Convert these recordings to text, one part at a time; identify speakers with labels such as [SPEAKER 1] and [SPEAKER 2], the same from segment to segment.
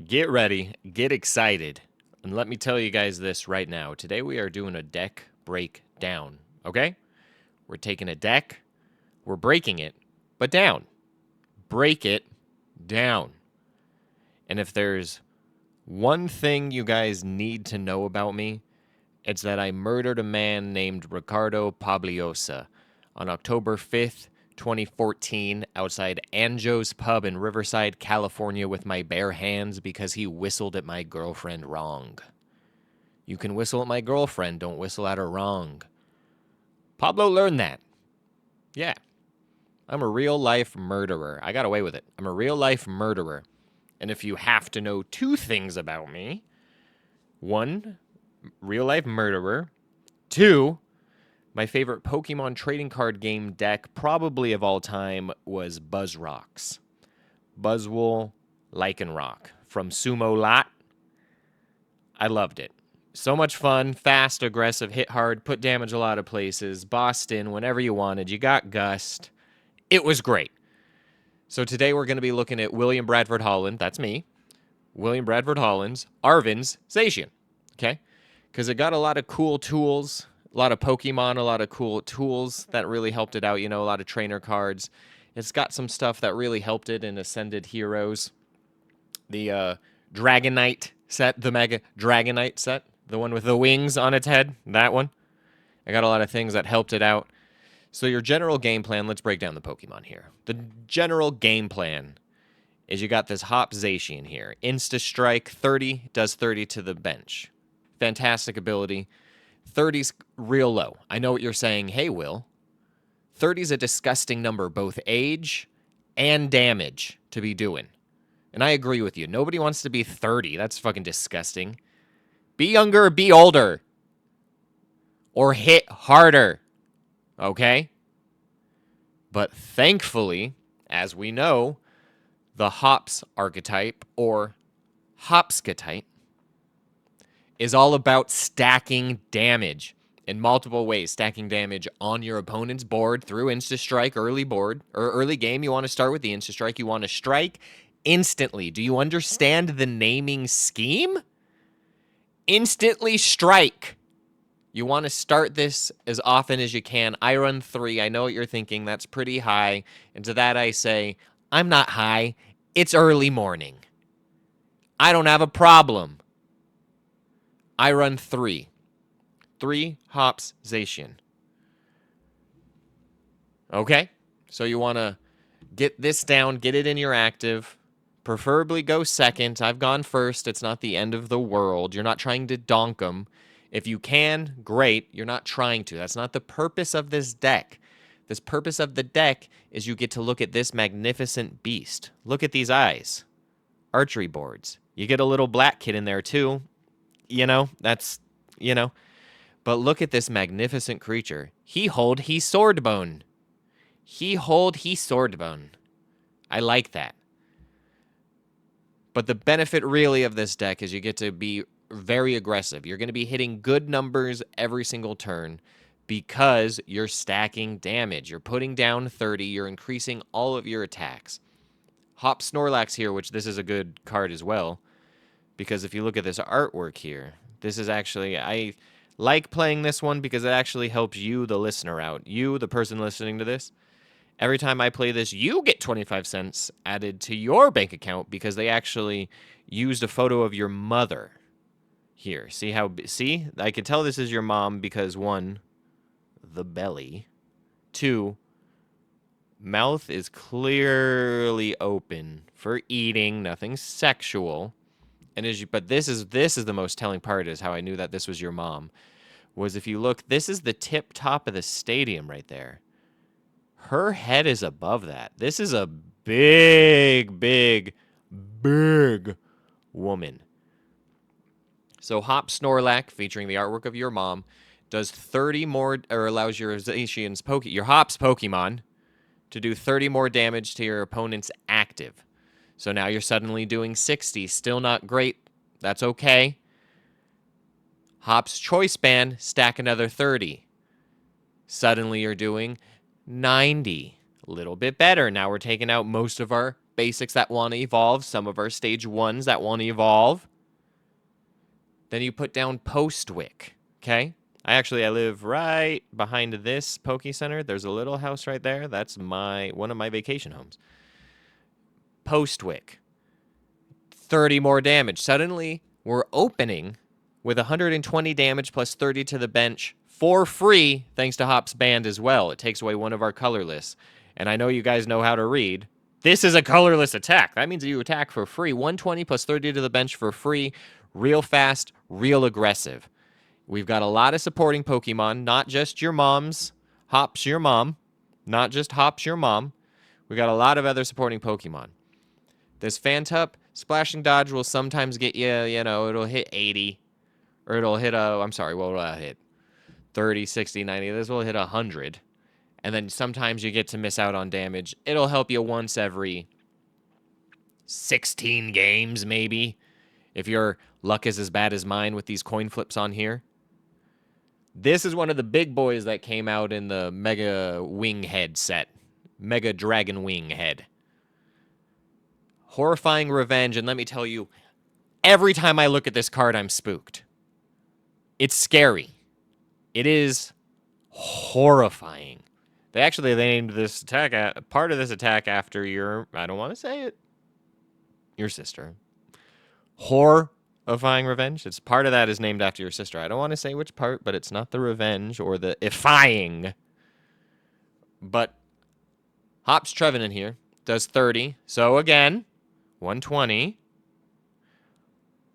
[SPEAKER 1] Get ready, get excited, and let me tell you guys this right now. Today we are doing a deck breakdown, okay? We're taking a deck, we're breaking it, but down. Break it down. And if there's one thing you guys need to know about me, it's that I murdered a man named Ricardo Pabliosa on October 5th, 2014, outside Anjo's Pub in Riverside, California, with my bare hands because he whistled at my girlfriend wrong. You can whistle at my girlfriend, don't whistle at her wrong. Pablo learned that. Yeah. I'm a real life murderer. I got away with it. I'm a real life murderer. And if you have to know two things about me, one, real life murderer. Two, my favorite Pokemon trading card game deck, probably of all time, was Buzzrocks. Buzzwole, Lycanroc from Sumo Lot. I loved it. So much fun, fast, aggressive, hit hard, put damage a lot of places, Boston, whenever you wanted. You got Gust. It was great. So today we're going to be looking at William Bradford Holland. That's me. William Bradford Holland's Arvin's ZACIAN. Okay? Because it got a lot of cool tools, a lot of Pokemon, a lot of cool tools that really helped it out. You know, a lot of trainer cards. It's got some stuff that really helped it in Ascended Heroes. The Dragonite set, the Mega Dragonite set, the one with the wings on its head, that one. I got a lot of things that helped it out. So your general game plan, let's break down the Pokemon here. The general game plan is you got this Hop ZACIAN here. Insta Strike, 30, does 30 to the bench. Fantastic ability. 30's real low. I know what you're saying. Hey, Will. 30's a disgusting number, both age and damage to be doing. And I agree with you. Nobody wants to be 30. That's fucking disgusting. Be younger, be older. Or hit harder. Okay? But thankfully, as we know, the Hops archetype, or Hopsca is all about stacking damage in multiple ways. Stacking damage on your opponent's board through Insta Strike early board, or early game. You want to start with the Insta Strike. You want to strike instantly. Do you understand the naming scheme? Instantly strike. You want to start this as often as you can. I run 3. I know what you're thinking. That's pretty high. And to that I say, I'm not high. It's early morning. I don't have a problem. I run 3. 3 Hops ZACIAN. Okay? So you want to get this down, get it in your active. Preferably go second. I've gone first. It's not the end of the world. You're not trying to donk them. If you can, great. You're not trying to. That's not the purpose of this deck. This purpose of the deck is you get to look at this magnificent beast. Look at these eyes. Archery boards. You get a little black kid in there too. You know, that's, you know. But look at this magnificent creature. He swordbone. He swordbone. I like that. But the benefit really of this deck is you get to be very aggressive. You're going to be hitting good numbers every single turn because you're stacking damage. You're putting down 30. You're increasing all of your attacks. Hop Snorlax here, which this is a good card as well, because if you look at this artwork here, this is actually, I like playing this one because it actually helps you, the listener, out. You, the person listening to this. Every time I play this, you get 25 cents added to your bank account because they actually used a photo of your mother. Here, see, I can tell this is your mom because 1, the belly. 2, mouth is clearly open for eating, nothing sexual. And but this is the most telling part, is how I knew that this was your mom. Was if you look, this is the tip top of the stadium right there. Her head is above that. This is a big, big, big woman. So Hop Snorlax, featuring the artwork of your mom, does 30 more, or allows your your Hops Pokemon to do 30 more damage to your opponent's active. So now you're suddenly doing 60. Still not great. That's okay. Hop's Choice Band, stack another 30. Suddenly you're doing 90. A little bit better. Now we're taking out most of our basics that want to evolve, some of our stage 1s that want to evolve. Then you put down Postwick, okay? I live right behind this Poke Center. There's a little house right there. That's one of my vacation homes. Postwick. 30 more damage. Suddenly, we're opening with 120 damage plus 30 to the bench for free, thanks to Hop's Band as well. It takes away one of our colorless. And I know you guys know how to read. This is a colorless attack. That means you attack for free. 120 plus 30 to the bench for free. Real fast, real aggressive. We've got a lot of supporting Pokemon, not just your mom's. Hop's your mom. Not just Hop's your mom. We got a lot of other supporting Pokemon. This Fantup, Splashing Dodge will sometimes get you, it'll hit 80. Or it'll hit what will I hit? 30, 60, 90. This will hit 100. And then sometimes you get to miss out on damage. It'll help you once every 16 games, maybe. If your luck is as bad as mine with these coin flips on here. This is one of the big boys that came out in the Mega Wing Head set. Mega Dragon Wing Head. Horrifying Revenge, and let me tell you, every time I look at this card, I'm spooked. It's scary. It is horrifying. They named this attack, part of this attack after I don't want to say it, your sister. Horrifying Revenge. It's part of that is named after your sister. I don't want to say which part, but it's not the revenge or the ifying. But Hop's Trevenant here does 30. So again, 120.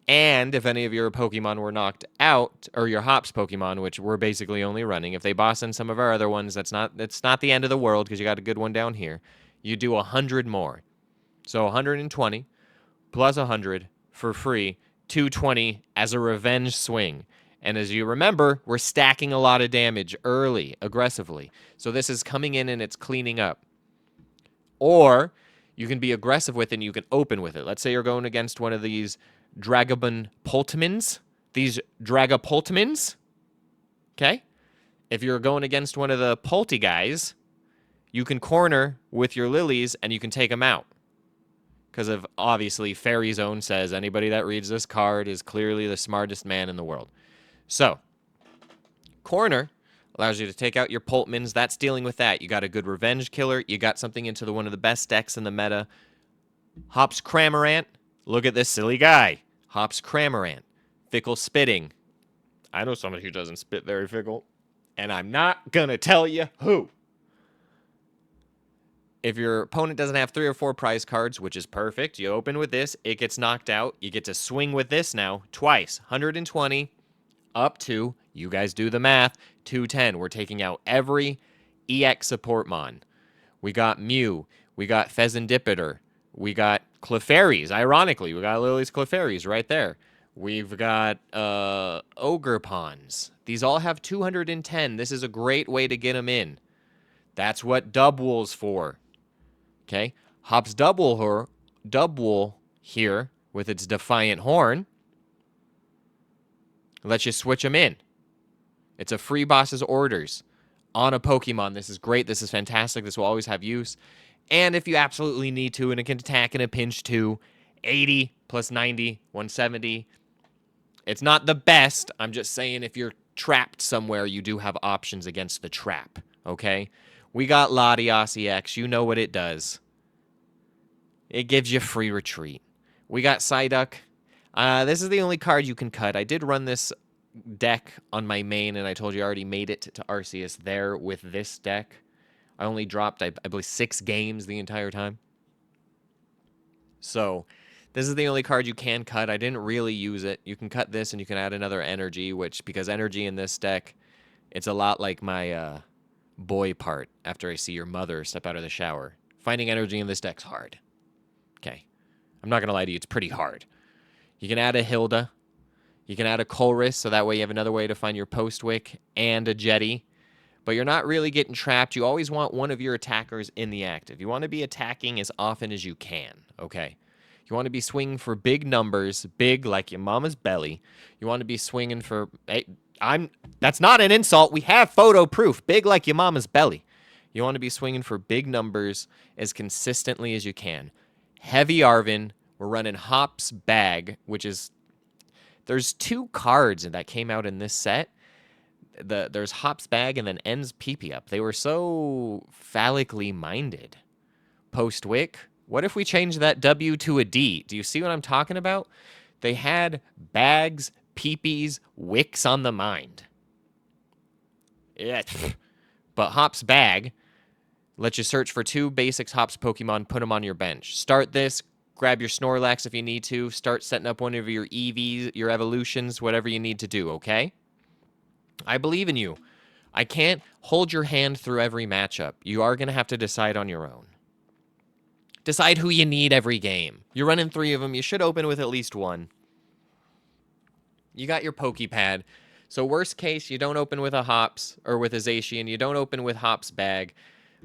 [SPEAKER 1] And if any of your Pokemon were knocked out, or your Hop's Pokemon, which we're basically only running, if they boss in some of our other ones, it's not the end of the world because you got a good one down here. You do 100 more. So 120 plus 100 for free, 220 as a revenge swing. And as you remember, we're stacking a lot of damage early, aggressively. So this is coming in and it's cleaning up. Or you can be aggressive with it and you can open with it. Let's say you're going against one of these Dragobun Poltamins. These Dragapoltamins. Okay? If you're going against one of the Polty guys, you can corner with your Lilies and you can take them out. Because of, obviously, Fairy Zone says anybody that reads this card is clearly the smartest man in the world. So, corner allows you to take out your Poltmans. That's dealing with that. You got a good revenge killer. You got something into one of the best decks in the meta. Hop's Cramorant. Look at this silly guy. Hop's Cramorant. Fickle Spitting. I know somebody who doesn't spit very fickle. And I'm not going to tell you who. If your opponent doesn't have 3 or 4 prize cards, which is perfect, you open with this, it gets knocked out. You get to swing with this now twice. 120 up to, you guys do the math, 210. We're taking out every EX support mon. We got Mew. We got Pheasantipiter. We got Clefairies. Ironically, we got Lily's Clefairies right there. We've got Ogre Pawns. These all have 210. This is a great way to get them in. That's what Dubwool's for. Okay? Hop's Dubwool here with its Defiant Horn lets you switch them in. It's a free boss's orders on a Pokemon. This is great. This is fantastic. This will always have use. And if you absolutely need to, and it can attack in a pinch too, 80 plus 90, 170. It's not the best. I'm just saying if you're trapped somewhere, you do have options against the trap. Okay? We got Latios EX. You know what it does. It gives you free retreat. We got Psyduck. This is the only card you can cut. I did run this deck on my main, and I told you I already made it to Arceus there with this deck. I only dropped, I believe, 6 games the entire time. So, this is the only card you can cut. I didn't really use it. You can cut this, and you can add another energy, because energy in this deck, it's a lot like my boy part after I see your mother step out of the shower. Finding energy in this deck's hard. Okay. I'm not going to lie to you. It's pretty hard. You can add a Hilda. You can add a Colress, so that way you have another way to find your Postwick and a Jetty. But you're not really getting trapped. You always want one of your attackers in the active. You want to be attacking as often as you can, okay? You want to be swinging for big numbers, big like your mama's belly. You want to be swinging for... Hey, that's not an insult. We have photo proof. Big like your mama's belly. You want to be swinging for big numbers as consistently as you can. Heavy Arvin. We're running Hop's Bag, which is... There's 2 cards that came out in this set. There's Hop's Bag and then Ends Pee Up. They were so phallically minded. Post-Wick. What if we change that W to a D? Do you see what I'm talking about? They had bags, peepees, wicks on the mind. Yeah. But Hop's Bag lets you search for 2 basics Hops Pokemon, put them on your bench. Start this, grab your Snorlax if you need to, start setting up one of your EVs, your evolutions, whatever you need to do, okay? I believe in you. I can't hold your hand through every matchup. You are going to have to decide on your own. Decide who you need every game. You're running 3 of them. You should open with at least 1. You got your Pokepad. So worst case, you don't open with a Hops or with a ZACIAN. You don't open with Hop's Bag,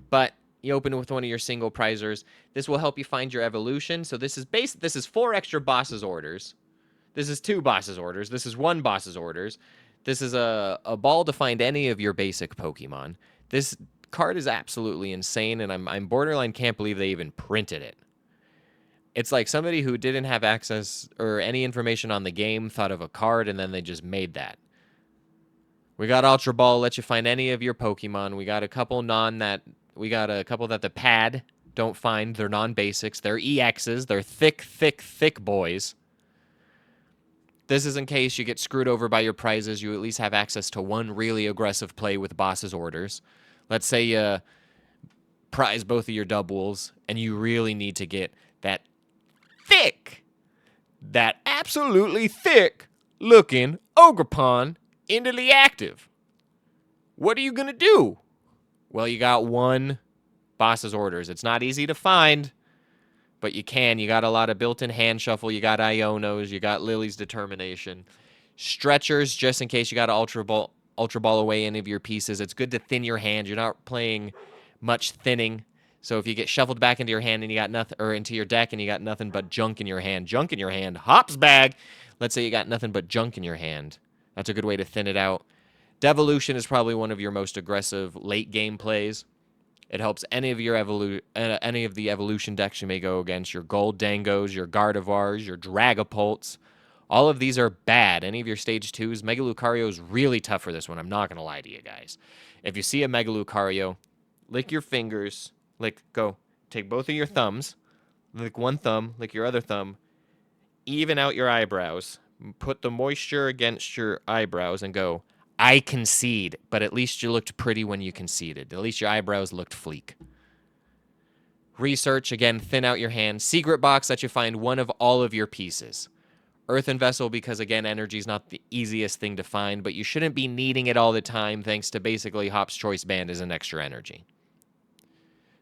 [SPEAKER 1] but you open with one of your single prizers. This will help you find your evolution. So this is 4 extra boss's orders. This is 2 boss's orders. This is 1 boss's orders. This is a ball to find any of your basic Pokemon. This card is absolutely insane, and I'm borderline can't believe they even printed it. It's like somebody who didn't have access or any information on the game thought of a card, and then they just made that. We got Ultra Ball, let you find any of your Pokemon. We got a couple that the pad don't find. They're non-basics. They're EXs. They're thick, thick, thick boys. This is in case you get screwed over by your prizes. You at least have access to 1 really aggressive play with boss's orders. Let's say you prize both of your doubles, and you really need to get that absolutely thick-looking Ogerpon into the active. What are you going to do? Well, you got 1 boss's orders. It's not easy to find, but you can. You got a lot of built-in hand shuffle. You got Ionos. You got Lily's Determination. Stretchers, just in case you got to Ultra Ball away any of your pieces. It's good to thin your hand. You're not playing much thinning. So if you get shuffled back into your hand and you got nothing, or into your deck and you got nothing but junk in your hand. Hop's Bag. Let's say you got nothing but junk in your hand. That's a good way to thin it out. Devolution is probably one of your most aggressive late game plays. It helps any of the evolution decks you may go against. Your Gold Dangos, your Gardevoirs, your Dragapults. All of these are bad. Any of your stage 2s. Mega Lucario is really tough for this one. I'm not going to lie to you guys. If you see a Mega Lucario, lick your fingers. Go. Take both of your thumbs. Lick one thumb. Lick your other thumb. Even out your eyebrows. Put the moisture against your eyebrows and go, I concede. But at least you looked pretty when you conceded. At least your eyebrows looked fleek. Research, again, thin out your hand. Secret box, let you find one of all of your pieces. Earthen Vessel, because, again, energy is not the easiest thing to find, but you shouldn't be needing it all the time, thanks to basically Hop's Choice Band as an extra energy.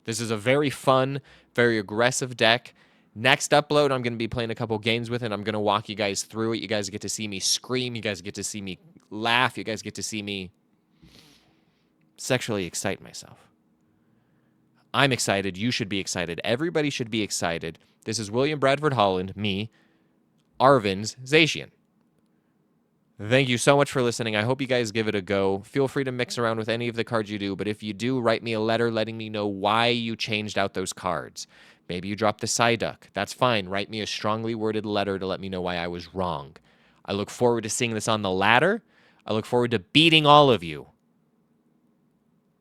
[SPEAKER 1] This is a very fun, very aggressive deck. Next upload, I'm going to be playing a couple games with it. I'm going to walk you guys through it. You guys get to see me scream. You guys get to see me laugh. You guys get to see me sexually excite myself. I'm excited. You should be excited. Everybody should be excited. This is William Bradford Holland, me, Arvin's ZACIAN. Thank you so much for listening. I hope you guys give it a go. Feel free to mix around with any of the cards you do, but if you do, write me a letter letting me know why you changed out those cards. Maybe you dropped the Psyduck. That's fine. Write me a strongly worded letter to let me know why I was wrong. I look forward to seeing this on the ladder. I look forward to beating all of you.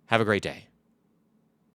[SPEAKER 1] Have a great day.